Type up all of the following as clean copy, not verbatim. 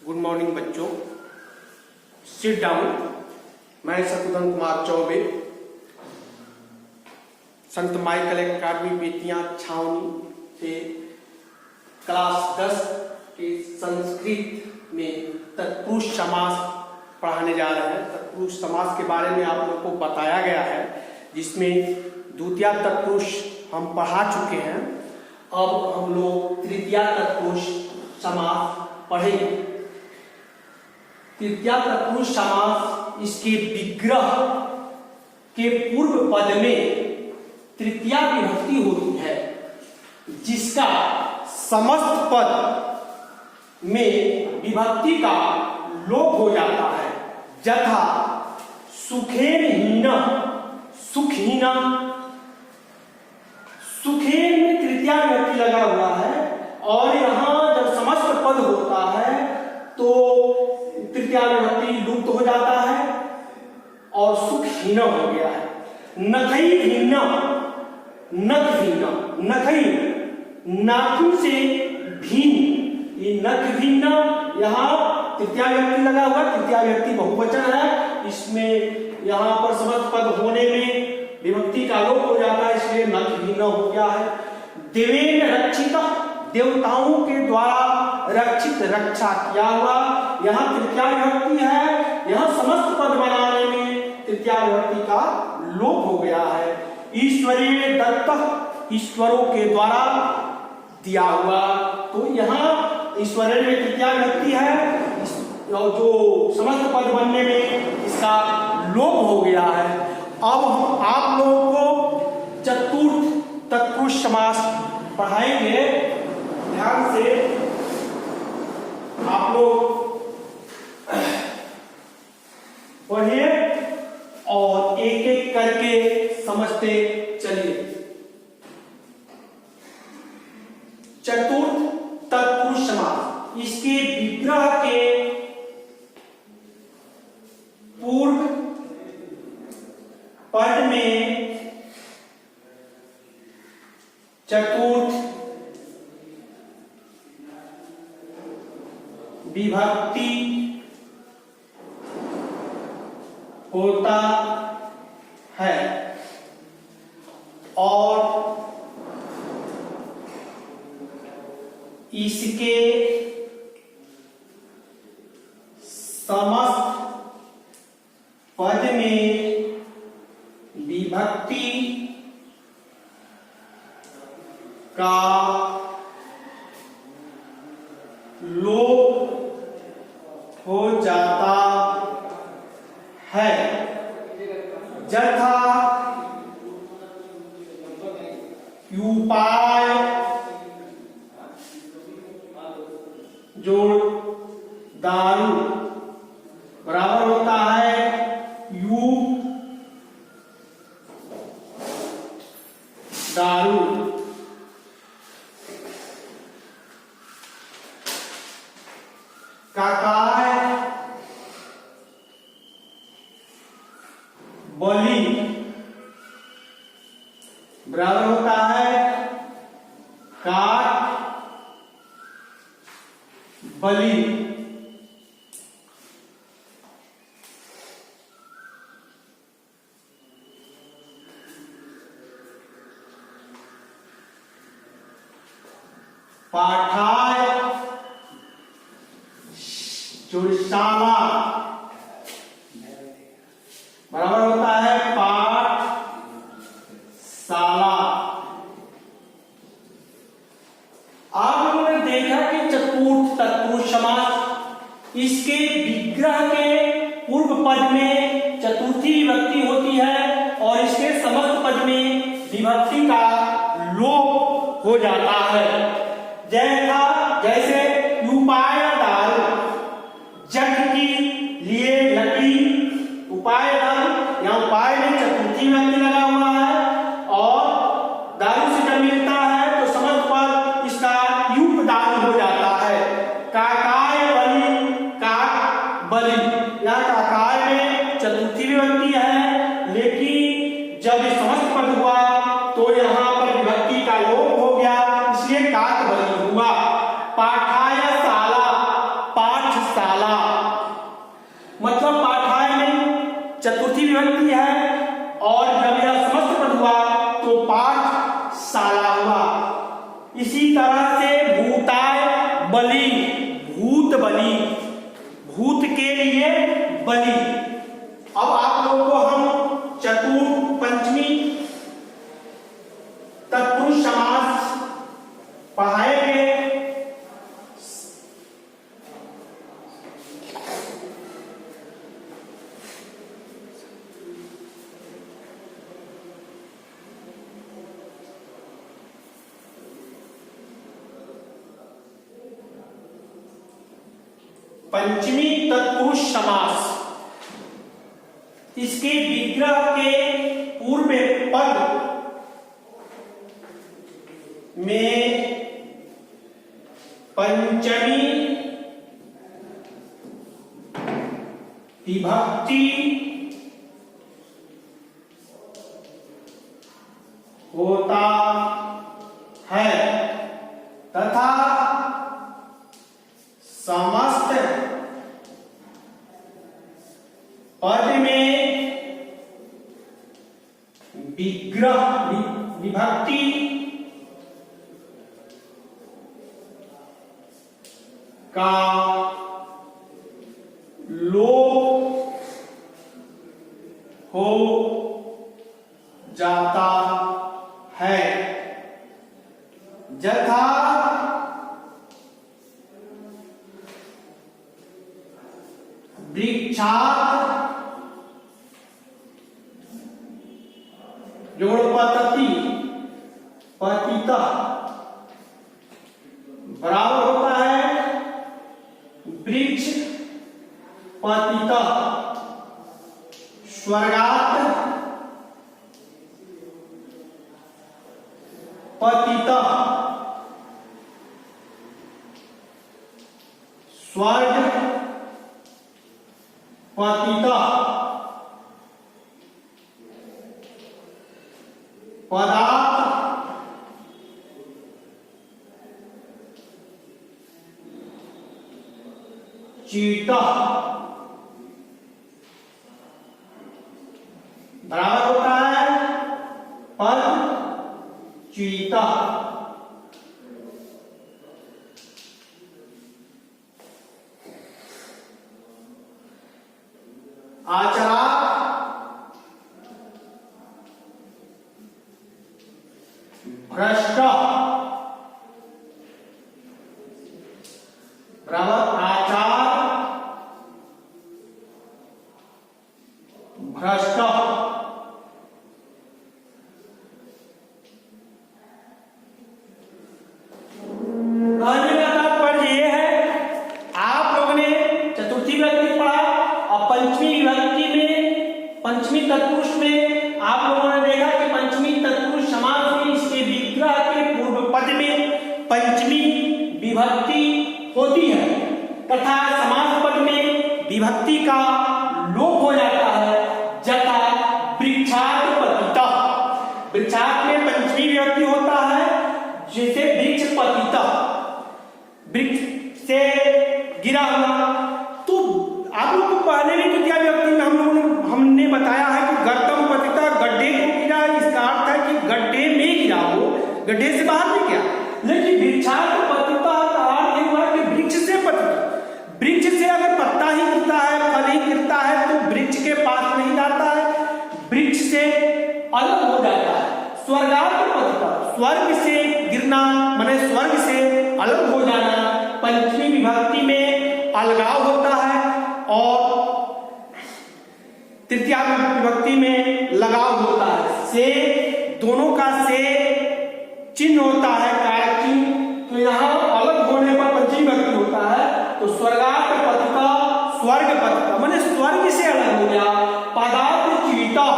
Good morning बच्चों, sit down. मैं शत्रुघ्न कुमार चौबे, संत Michael academy Bettiah छावनी से क्लास 10 के संस्कृत में तत्पुरुष समास पढ़ाने जा रहे हैं। तत्पुरुष समास के बारे में आप लोग को बताया गया है, जिसमें द्वितीय तत्पुरुष हम पढ़ा चुके हैं। अब हम लोग तृतीय तत्पुरुष समास पढ़ेंगे। तृतीय तत्पुरुष समास इसके विग्रह के पूर्व पद में तृतीया विभक्ति होती है, जिसका समस्त पद में विभक्ति का लोप हो जाता है। यथा सुखेन हीना, सुखहीना। सुखेन में तृतीया विभक्ति लगा हुआ है, और यहाँ जब समस्त पद होता है तो तृतीया विभक्ति लुप्त हो जाता है और सुखहीना हो गया है। नखई भिन्ना, नख भिन्ना, नखई नाखून से भिन्न, ये नख भिन्ना, यहाँ तृतीया विभक्ति लगा हुआ। तृतीया विभक्ति बहुवचन है, इसमें यहाँ पर समस्त पद होने में विभक्ति का लोप हो जाता है, इसलिए नख भिन्ना हो गया है। देवेन रक्षिता, देवताओं के द्वारा रक्षित, रक्षा किया हुआ। यहाँ तृतीया विभक्ति है, यहाँ समस्त पद बनाने में तृतीया विभक्ति का लोप हो गया है। ईश्वरीय दत्त, ईश्वरों के द्वारा दिया हुआ, तो यहाँ ईश्वरीय में तृतीया विभक्ति है, जो समस्त पद बनने में इसका लोप हो गया है। अब हम आप लोगों को चतुर्थ तत्पुरुष समास पढ़ाएंगे। ध्यान से आप लोग पढ़िए और एक एक करके समझते चलिए। चतुर्थ तत्पुरुष समास, इसके विग्रह के पूर्व पद में चतुर्थ विभक्ति होता है, और इसके समस्त पद में विभक्ति का लोप हो जाता है। यथा उपाय जोड़ दारू बराबर होता है यू दारू। काकाय बलि बराबर होता है काट बलि। पाठाय शाला बराबर होता है पाठशाला। आप लोगों ने देखा कि चतुर्थ तत्पुरुष समास, इसके विग्रह के पूर्व पद में चतुर्थी विभक्ति होती है, और इसके समस्त पद में विभक्ति का लोप हो जाता है। जैसे उपाय दारू, जग की लिए लकड़ी, उपाय दारू, यहाँ उपाय में चतुर्थी विभक्ति लगा हुआ है, और दारू से जब मिलता है तो समस्त पद इसका युक्त दारू हो जाता है। काकाय बलि, काक बलि, यहाँ काकाय में चतुर्थी विभक्ति है, लेकिन जब समस्त पद हुआ तो यहाँ पर विभक्ति का लोप हो गया, विभक्ति है, और जब यह समस्त पद हुआ तो पाठशाला हुआ। इसी तरह से भूताय बलि, भूत बलि, भूत के लिए बलि। अब आप लोगों को हम चतुर्थ पंचमी तत्पुरुष समास पढ़ाएंगे। पंचमी तत्पुरुष समास, इसके विग्रह के पूर्व पद में पंचमी विभक्ति होता है तथा समस्त पद में विग्रह विभक्ति का लोप हो जाता है। यथा वृक्षात् जोड़ पतति पतितः बराबर होता है वृक्ष पतितः। स्वर्गात् पतितः स्वर्ग पतितः। पदात् चीतः बराबर होता है पद चीतः। आचरा भ्रष्ट बराबर आचार भ्रष्ट। कहने का तात्पर्य यह है, आप लोगों ने चतुर्थी विभक्ति पढ़ा और पंचमी विभक्ति में, पंचमी तत्पुरुष में आप लोगों ने देखा कि पंचमी तत्पुरुष समास में इसके विग्रह के पूर्व पद में पंचमी विभक्ति होती है तथा समास पद में विभक्ति का लोप हो जाता है। जथा वृक्षात् पतितः, वृक्षात् में पंचमी विभक्ति होता है, जैसे वृक्ष पतितः, वृक्ष से गिरा हुआ। तो आप लोग को पहले भी तृतीया विभक्ति में हमने बताया है कि गर्तम पतितः, गड्ढे को गिरा, इसका अर्थ है कि गड्ढे में गिरा हो, गड्ढे से बाहर नहीं गया। लेकिन वृक्षात् पतितः का अर्थ हुआ कि वृक्ष से पतित, वृक्ष से अगर पत्ता ही गिरता है, फल ही गिरता है तो वृक्ष के पास नहीं जाता है, वृक्ष से अलग हो जाता है। स्वर्गात् पतितः, स्वर्ग से गिरना माने स्वर्ग से अलग हो जाना। पंचमी विभक्ति में अलगाव होता है और तृतीया विभक्ति में लगाव होता है। से दोनों का से चिन्ह होता है, कारक चिन्ह। तो यहाँ अलग होने पर पंचमी विभक्ति होता है। तो स्वर्गात् पतितः, स्वर्ग पतितः माने स्वर्ग से अलग हो गया। पदात् चीतः,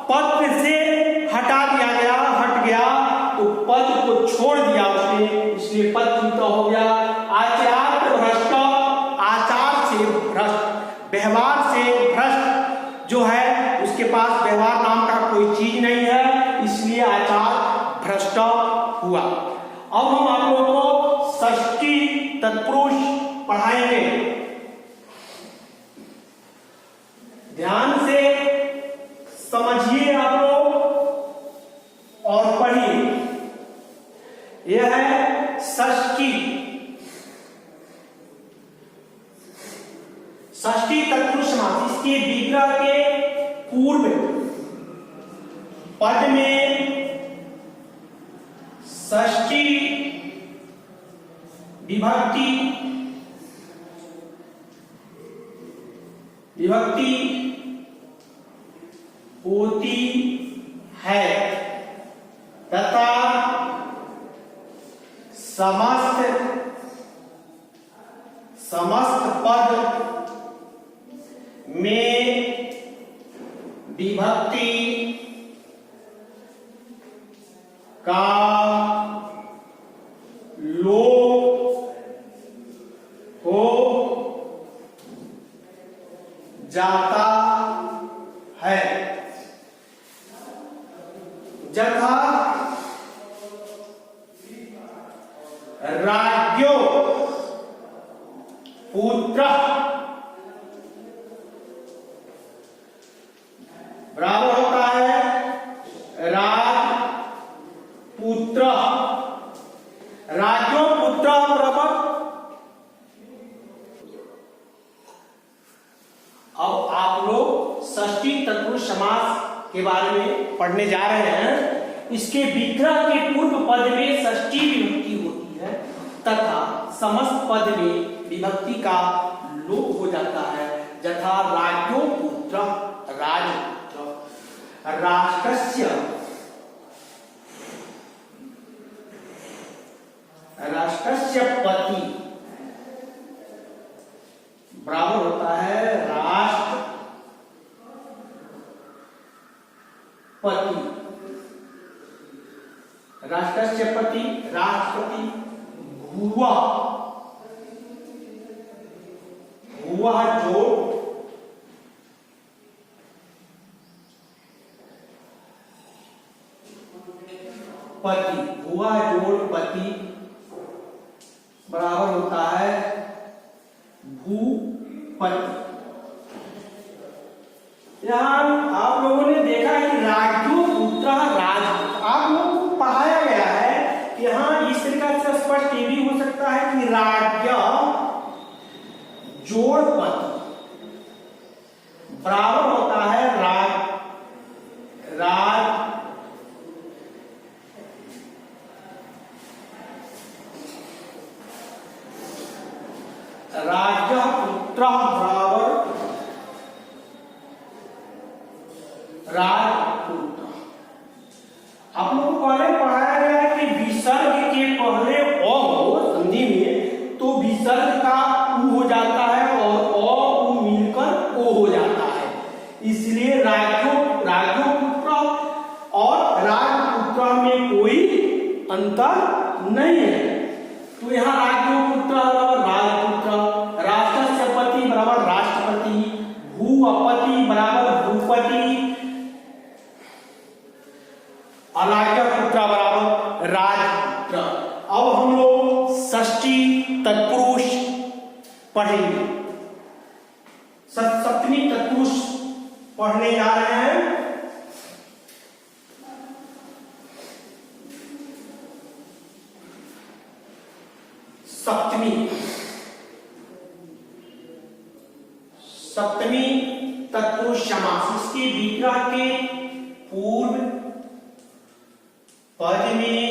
पद से हटा दिया गया, हट गया तो पद को छोड़ दिया उसने, इसलिए पद चीतः हो गया। आचारात् भ्रष्ट, आचार से भ्रष्ट, व्यवहार से भ्रष्ट जो है उसके पास व्यवहार नाम का कोई चीज नहीं है, इसलिए आचार भ्रष्ट हुआ। अब हम आप लोगों को षष्ठी तत्पुरुष पढ़ाएंगे। ध्यान से यह है षष्ठी। षष्ठी तत्पुरुष समास। इसके विग्रह के पूर्व पद में षष्ठी विभक्ति होती है तथा समस्त पद में विभक्ति का लोप हो जाता है। यथा राज्यो पुत्र बराबर होता है राजपुत्र। राज्यो पुत्र बराबर। अब आप लोग षष्ठी तत्पुरुष समास के बारे में पढ़ने जा रहे हैं। इसके विग्रह के पूर्व पद में षष्ठी विभक्ति होती है तथा समस्त पद में विभक्ति का लोप हो जाता है। यथा राज्यो पुत्र राजपुत्र, राष्ट्रस्य पति बराबर होता है राष्ट्रपति। राष्ट्रस्य पति राष्ट्रपति। भुवा जो पति, भुआ जोड़ पति बराबर होता है भूपति। यहां आप लोगों ने देखा कि राज्यो पुत्र राजपुत्र आप लोगों को पढ़ाया गया है कि यहां इस तरीका से स्पष्ट ये भी हो सकता है कि राज्य जोड़ पति बराबर होता है राज्य पुत्र बराबर राजपुत्र। आप लोगों को पहले पढ़ाया गया है कि विसर्ग के पहले अ हो संधि में तो विसर्ग का उ हो जाता है और अ उ मिलकर ओ हो जाता है। इसलिए राज्यो पुत्र और राजपुत्र में कोई अंतर नहीं है। तो यहाँ राज्यो पुत्र बराबर राजपुत्र, राष्ट्रस्य पति बराबर राष्ट्रपति, भूपति बराबर भूपति, राज्य पुत्र बराबर राजपुत्र। अब हम लोग षष्ठी तत्पुरुष पढ़ेंगे। सप्तमी तत्पुरुष पढ़ने जा रहे हैं। सप्तमी तत्पुरुष समास। इसके विग्रह के पूर्व पद में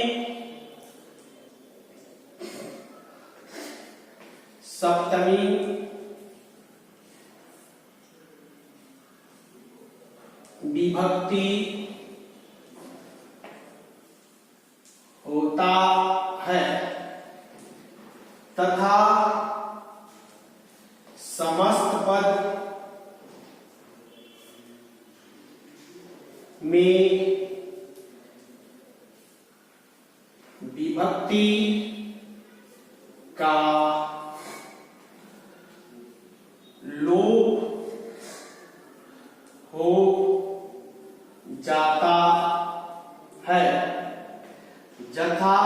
सप्तमी विभक्ति होता है तथा समस्त पद में विभक्ति का लोप हो जाता है। यथा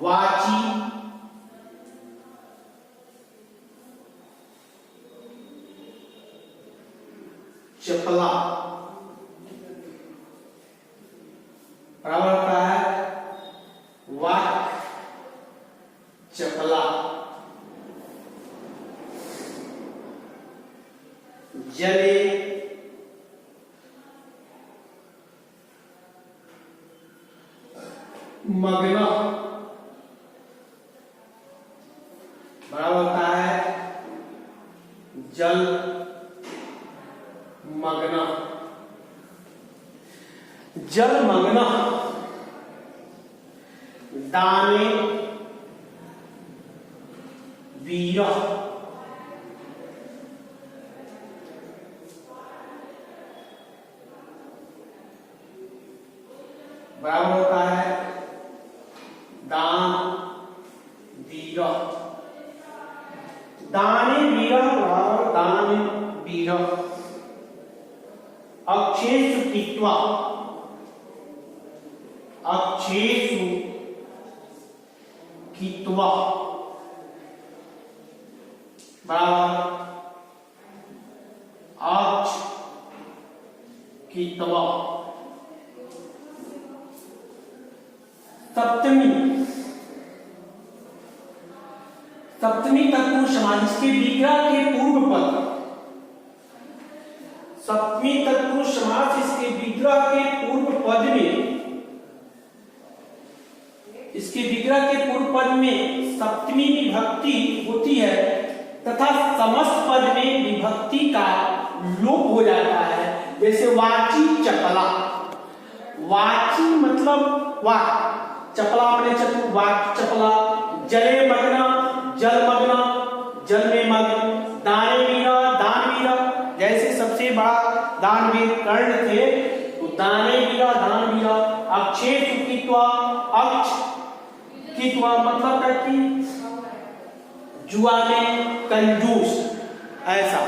वाची चपला बराबर होता है वाक चपला। जले मग्न बराबर होता है जल मग्न। जलमग्न दाने वीर बराबर होता है दान वीर। दाने वीर बराबर दान वीर। अक्षेषु कित्वा अक्षेषु कित्वा बराबर अक्ष कित्वा। सप्तमी सप्तमी तत्पुरुष समास इसके विग्रह के पूर्व पद। सप्तमी तत्पुरुष समास इसके विग्रह के पूर्व पद में इसके विग्रह के पूर्व पद में सप्तमी विभक्ति होती है तथा समस्त पद में विभक्ति का लोप हो जाता है। जैसे वाची चपला, वाची मतलब वाक, चपला मैंने चतु वाक चपला। जले मग्न जलमग्न जल में मग्न। दाने वीरा दान वीरा, जैसे सबसे बड़ा दानवीर कर्ण थे तो दाने वीरा दान वीरा। अक्षेषु कित्वा अक्ष कित्वा मतलब है कि जुआ में कंजूस ऐसा।